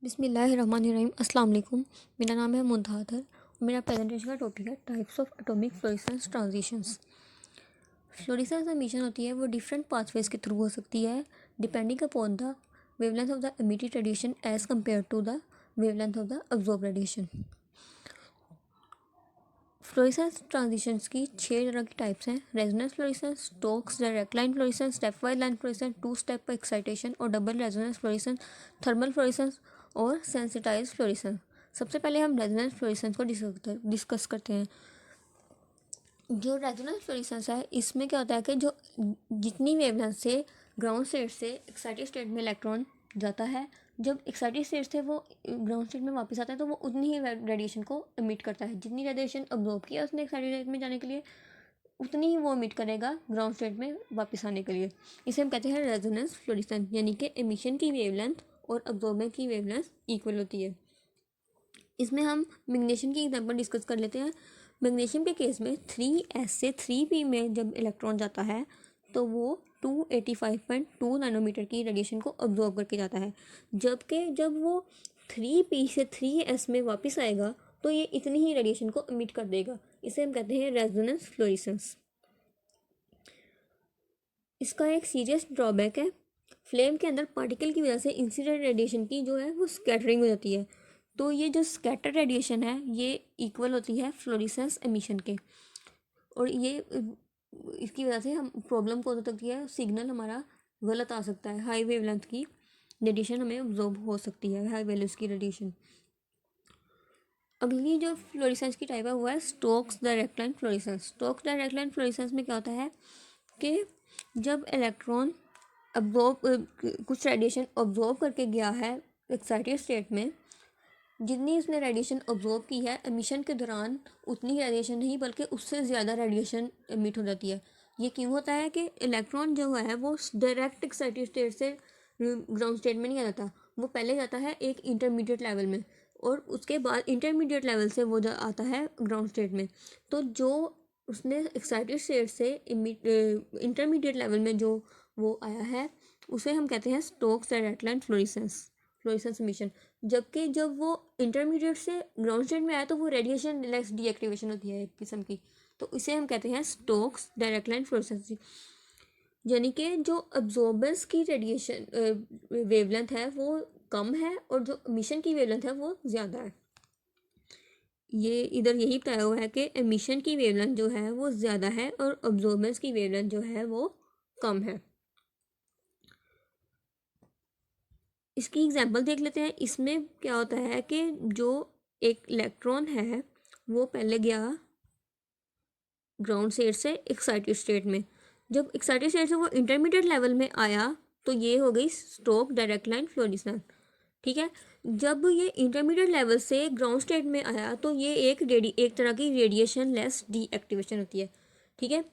बिस्मिल्लाहिर्रहमानिर्रहीम अस्सलाम वालेकुम। मेरा नाम है मुंतहर और मेरा प्रेजेंटेशन का टॉपिक है types of atomic fluorescence transitions. Fluorescence emission होती है वो डिफरेंट पाथवेज के थ्रू हो सकती है depending upon the wavelength of the emitted radiation as compare to the wavelength of the absorb radiation. Fluorescence transitions की 6 तरह की टाइप्स हैं। Resonance fluorescence, Stokes direct line fluorescence, step wise line fluorescence, 2 step excitation और double resonance fluorescence, thermal fluorescence और sensitize fluorescence. सबसे पहले हम resonance fluorescence को डिस्कस करते हैं। जो रेजोनेंस फ्लोरेसेंस है इसमें क्या होता है कि जो जितनी वेवलेंथ से ग्राउंड स्टेट से एक्साइटेड स्टेट में इलेक्ट्रॉन जाता है, जब एक्साइटेड स्टेट से वो ग्राउंड स्टेट में वापस आता है तो वो उतनी ही रेडिएशन को एमिट करता है। जितनी रेडिएशन अब्जॉर्ब किया उसने एक्साइटेड स्टेट में जाने के लिए उतनी ही वो एमिट करेगा ग्राउंड स्टेट में वापस आने के लिए। इसे हम कहते हैं रेजोनेंस फ्लोरेसेंस, यानी कि एमिशन की वेवलेंथ और अब्जॉर्बेंस की वेवलेंथ इक्वल होती है। इसमें हम मैग्नीशियम की एग्जांपल डिस्कस कर लेते हैं। मैग्नीशियम के केस में 3s से 3p में जब इलेक्ट्रॉन जाता है तो वो 285.2 नैनोमीटर की रेडिएशन को अब्जॉर्ब करके जाता है, जबकि जब वो 3p से 3s में वापस आएगा तो ये इतनी ही रेडिएशन को एमिट कर देगा। इसे हम कहते हैं रेजोनेंस फ्लोरेसेंस। इसका एक सीरियस ड्रॉबैक है, फ्लेम के अंदर पार्टिकल की वजह से इंसिडेंट रेडिएशन की जो है वो स्कैटरिंग हो जाती है। तो ये जो स्कैटर रेडिएशन है ये इक्वल होती है फ्लोरेसेंस एमिशन के, और ये इसकी वजह से हम प्रॉब्लम को हो सकती है, सिग्नल हमारा गलत आ सकता है, हाई वेवलेंथ की रेडिएशन हमें ऑब्जॉर्ब हो सकती है, हाई वैल्यूज की रेडिएशन। अगली जो फ्लोरेसेंस की टाइप है वो है Stokes direct line fluorescence. Stokes direct line fluorescence में क्या होता है कि जब इलेक्ट्रॉन अब्जॉर्ब कुछ रेडिएशन ऑब्जॉर्ब करके गया है एक्साइटेड स्टेट में, जितनी उसने रेडिएशन ऑब्जॉर्ब की है एमिशन के दौरान उतनी रेडिएशन नहीं बल्कि उससे ज़्यादा रेडिएशन एमिट हो जाती है। ये क्यों होता है कि इलेक्ट्रॉन जो है वो डायरेक्ट एक्साइटेड स्टेट से ग्राउंड स्टेट में नहीं आ जाता, वो पहले जाता है एक इंटरमीडिएट लेवल में और उसके बाद इंटरमीडिएट लेवल से वो आता है ग्राउंड स्टेट में। तो जो उसने एक्साइटेड स्टेट से इंटरमीडिएट लेवल में जो वो आया है उसे हम कहते हैं Stokes direct line fluorescence emission. जबकि जब वो इंटरमीडिएट से ग्राउंड स्टेट में आया तो वो रेडिएशन लेस डीएक्टिवेशन होती है एक किस्म की, तो इसे हम कहते हैं स्टोक्स डायरेक्ट लाइन फ्लोरेसेंस। यानी कि जो अब्जॉर्बेंस की रेडिएशन वेवलेंथ है वो कम है और जो एमिशन की वेवलेंथ है वो ज़्यादा है। ये इधर यही बताया हुआ है कि एमिशन की वेवलेंथ जो है वो ज़्यादा है और अब्जॉर्बेंस की वेवलेंथ जो है वो कम है। इसकी एग्जांपल देख लेते हैं। इसमें क्या होता है कि जो एक इलेक्ट्रॉन है वो पहले गया ग्राउंड स्टेट से एक्साइटेड स्टेट में, जब एक्साइटेड स्टेट से वो इंटरमीडिएट लेवल में आया तो ये हो गई स्टोक डायरेक्ट लाइन फ्लोरेसेंस। ठीक है, जब ये इंटरमीडिएट लेवल से ग्राउंड स्टेट में आया तो ये एक तरह की रेडिएशन लेस डीएक्टिवेशन होती है। ठीक है,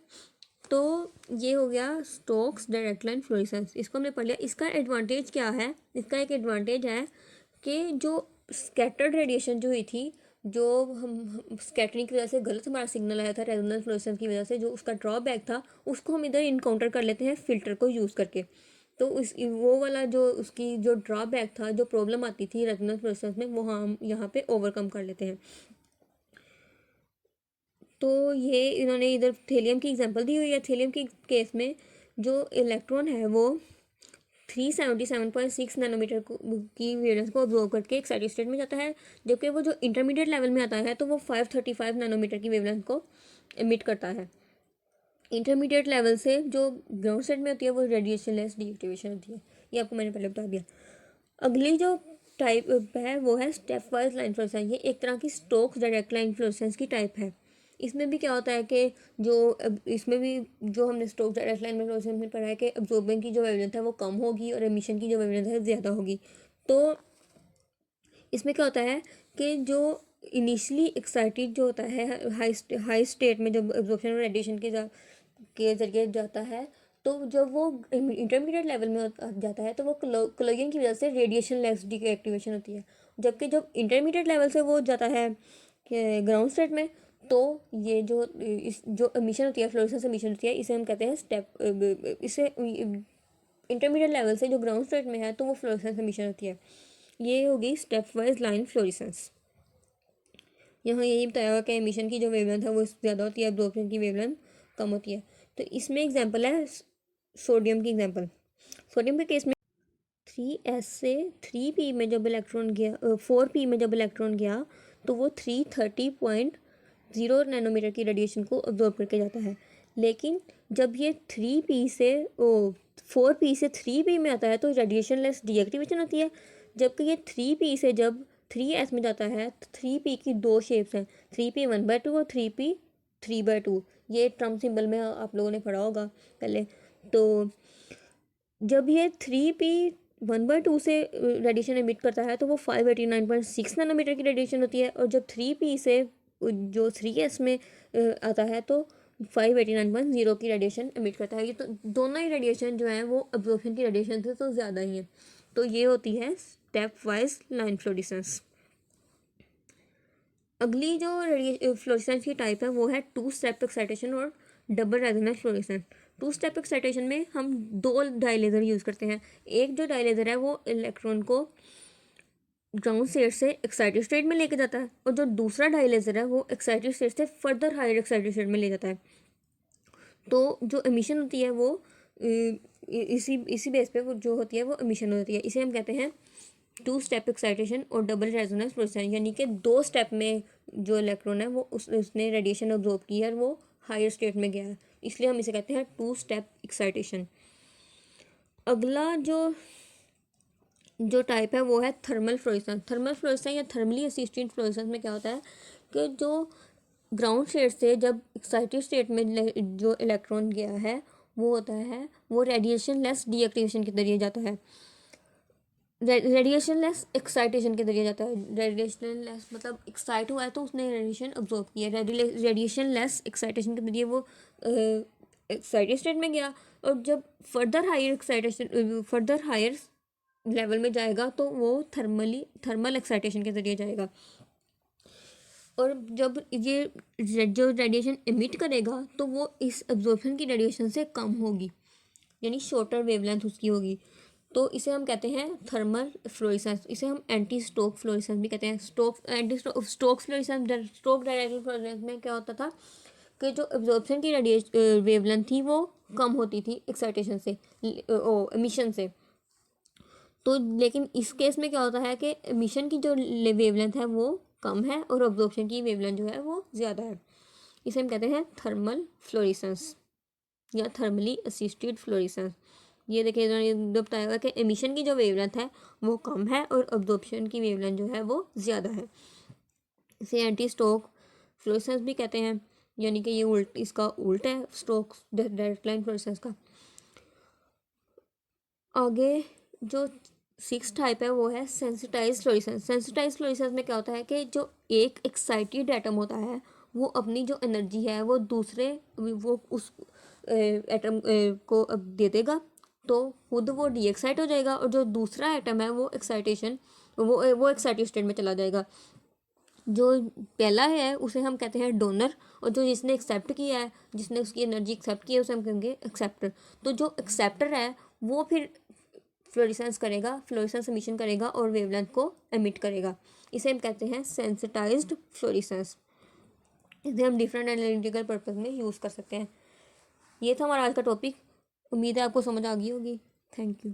तो ये हो गया स्टोक्स डायरेक्ट लाइन फ्लोरेसेंस, इसको हमने पढ़ लिया। इसका एडवांटेज क्या है, इसका एक एडवांटेज है कि जो स्कैटर्ड रेडिएशन जो हुई थी, जो हम स्कैटरिंग की वजह से गलत हमारा सिग्नल आया था रेजोनेंस फ्लोरेसेंस की वजह से, जो उसका ड्रॉबैक था उसको हम इधर इनकाउंटर कर लेते हैं फ़िल्टर को यूज़ करके। तो उस वो वाला जो उसकी जो ड्रॉबैक था, जो प्रॉब्लम आती थी रेजोनेंस फ्लोरेसेंस में, वो हम यहाँ पे ओवरकम कर लेते हैं। तो ये इन्होंने इधर थेलियम की एग्जांपल दी हुई है। थेलियम के केस में जो इलेक्ट्रॉन है वो 377.6 नैनोमीटर की वेवलेंथ को ऑब्जॉर्व करके एक्साइटेड स्टेट में जाता है, जबकि वो जो इंटरमीडिएट लेवल में आता है तो वो 535 नैनोमीटर की वेवलेंथ को एमिट करता है। इंटरमीडिएट लेवल से जो ग्राउंड स्टेट में होती है वो रेडिएशन लेस डीएक्टिवेशन होती है, ये आपको मैंने पहले बता दिया। अगली जो टाइप है वो है स्टेप वाइज लाइन फ्लोरेसेंस। ये एक तरह की स्टोक्स डायरेक्ट लाइन फ्लोरेसेंस की टाइप है। इसमें भी क्या होता है कि इसमें भी जो हमने स्टोक्स डायरेक्ट लाइन में फ्लोरेसेंस में पढ़ा है कि अब्जॉर्बिंग की जो वेवलेंथ है वो कम होगी और एमिशन की जो वेवलेंथ है ज़्यादा होगी। तो इसमें क्या होता है कि जो इनिशियली एक्साइटेड जो होता है हाई स्टेट में जब एब्जॉर्प्शन रेडिएशन के जरिए जाता है, तो जब वो इंटरमीडिएट लेवल में जाता है तो वो क्लोजिंग की वजह से रेडिएशन लेस डीएक्टिवेशन होती है, जबकि जब इंटरमीडिएट लेवल से वो जाता है ग्राउंड स्टेट में तो ये जो एमिशन होती है, फ्लोरेसेंस एमिशन होती है, इसे हम कहते हैं इसे इंटरमीडिएट लेवल से जो ग्राउंड स्टेट में है तो वो फ्लोरेसेंस एमिशन होती है। ये होगी स्टेप वाइज लाइन फ्लोरेसेंस। यहाँ यही बताया हुआ कि एमिशन की जो वेवलेंथ है वो ज़्यादा होती है, एब्जॉर्प्शन की वेवलेंथ कम होती है। तो इसमें एग्जांपल है सोडियम की एग्जांपल। सोडियम के केस में 3s से 3p में जब इलेक्ट्रॉन गया 4p में जब इलेक्ट्रॉन गया तो वो 330.0 नैनोमीटर की रेडिएशन को अब्जॉर्ब करके जाता है। लेकिन जब ये 3p से 4p से 3p में आता है तो रेडिएशन लेस डीएक्टिवेशन होती है। जबकि ये 3p से जब 3s में जाता है तो 3p की दो शेप्स हैं, 3p 1/2 और 3p 3/2। ये ट्रम्प सिंबल में आप लोगों ने पढ़ा होगा पहले। तो जब ये 3p 1/2 से रेडिएशन एमिट करता है तो वो 589.6 नैनोमीटर की रेडिएशन होती है। और जब 3p से जो 3s में आता है तो 589.0 की रेडिएशन एमिट करता है। ये तो दोनों ही रेडिएशन जो है वो अब्जॉर्प्शन की रेडिएशन से तो ज़्यादा ही है। तो ये होती है स्टेप वाइज लाइन फ्लोरेसेंस। अगली जो फ्लोरेसेंस की टाइप है वो है टू स्टेप एक्साइटेशन और double resonance fluorescence. Two step excitation में हम दो डायलेजर यूज़ करते हैं। एक जो डायलेजर है वो इलेक्ट्रॉन को ग्राउंड स्टेट से एक्साइटेड स्टेट में लेके जाता है, और जो दूसरा डायलेजर है वो एक्साइटेड स्टेट से फर्दर हायर एक्साइटेड स्टेट में ले जाता है। तो जो एमिशन होती है वो इसी बेस पे वो जो होती है वो एमिशन होती है। इसे हम कहते हैं टू स्टेप एक्साइटेशन और डबल रेजोनेंस प्रोसेस, यानी कि दो स्टेप में जो इलेक्ट्रॉन है वो उसने रेडिएशन ऑब्जॉर्ब की है और वो हायर स्टेट में गया है, इसलिए हम इसे कहते हैं टू स्टेप एक्साइटेशन। अगला जो टाइप है वो है थर्मल फ्लोरेसेंस। थर्मल फ्लोरेसेंस या थर्मली असिस्टेड फ्लोरेसेंस में क्या होता है कि जो ग्राउंड स्टेट से जब एक्साइटेड स्टेट में जो इलेक्ट्रॉन गया है वो होता है वो रेडिएशन लेस डीएक्टिवेशन के जरिए जाता है। रेडिएशन लेस एक्साइटेशन के जरिए जाता है। रेडिएशन लेस मतलब एक्साइट हुआ है तो उसने रेडिएशन अब्जॉर्ब किया। रेडिएशन लेस एक्साइटेशन के जरिए वो एक्साइटेड स्टेट में गया, और जब फर्दर हायर लेवल में जाएगा तो वो थर्मल एक्साइटेशन के जरिए जाएगा। और जब ये जो रेडिएशन एमिट करेगा तो वो इस एब्जॉर्प्शन की रेडिएशन से कम होगी, यानी शॉर्टर वेवलेंथ उसकी होगी। तो इसे हम कहते हैं थर्मल फ्लोरेसेंस। इसे हम एंटी स्टोक फ्लोरेसेंस भी कहते हैं। Stoke fluorescence, stoke direction fluorescence में क्या होता था कि जो एब्जॉर्प्शन की वेवलेंथ थी वो कम होती थी एक्साइटेशन से, एमिशन से। तो लेकिन इस केस में क्या होता है कि एमिशन की जो वेवलेंथ है वो कम है और एब्जॉर्प्शन की वेवलेंथ जो है वो ज़्यादा है। इसे हम कहते हैं थर्मल फ्लोरेसेंस या थर्मली असिस्टेड फ्लोरेसेंस। ये देखिए जो बताया हुआ कि एमिशन की जो वेवलेंथ है वो कम है और एब्जॉर्प्शन की वेवलेंथ जो है वो ज़्यादा है। इसे एंटी स्टोक फ्लोरेसेंस भी कहते हैं, यानी कि ये इसका उल्टा है स्टोक डायरेक्ट लाइन फ्लोरेसेंस का। आगे जो 6 टाइप है वो है सेंसिटाइज फ्लोरेसेंस। सेंसिटाइज फ्लोरेसेंस में क्या होता है कि जो एक एक्साइटेड एटम होता है वो अपनी जो एनर्जी है वो दूसरे वो उस एटम को अब दे देगा, तो खुद वो डीएक्साइट हो जाएगा, और जो दूसरा एटम है वो वो एक्साइटेड स्टेट में चला जाएगा। जो पहला है उसे हम कहते हैं डोनर, और जो जिसने एक्सेप्ट किया है, जिसने उसकी एनर्जी एक्सेप्ट की है उसे हम कहेंगे एक्सेप्टर। तो जो एक्सेप्टर है वो फिर फ्लोरेसेंस एमिशन करेगा और वेवलेंथ को एमिट करेगा। इसे हम कहते हैं सेंसिटाइज्ड फ्लोरेसेंस। इसे हम डिफरेंट एनालिटिकल पर्पस में यूज़ कर सकते हैं। ये था हमारा आज का टॉपिक। उम्मीद है आपको समझ आ गई होगी। Thank you.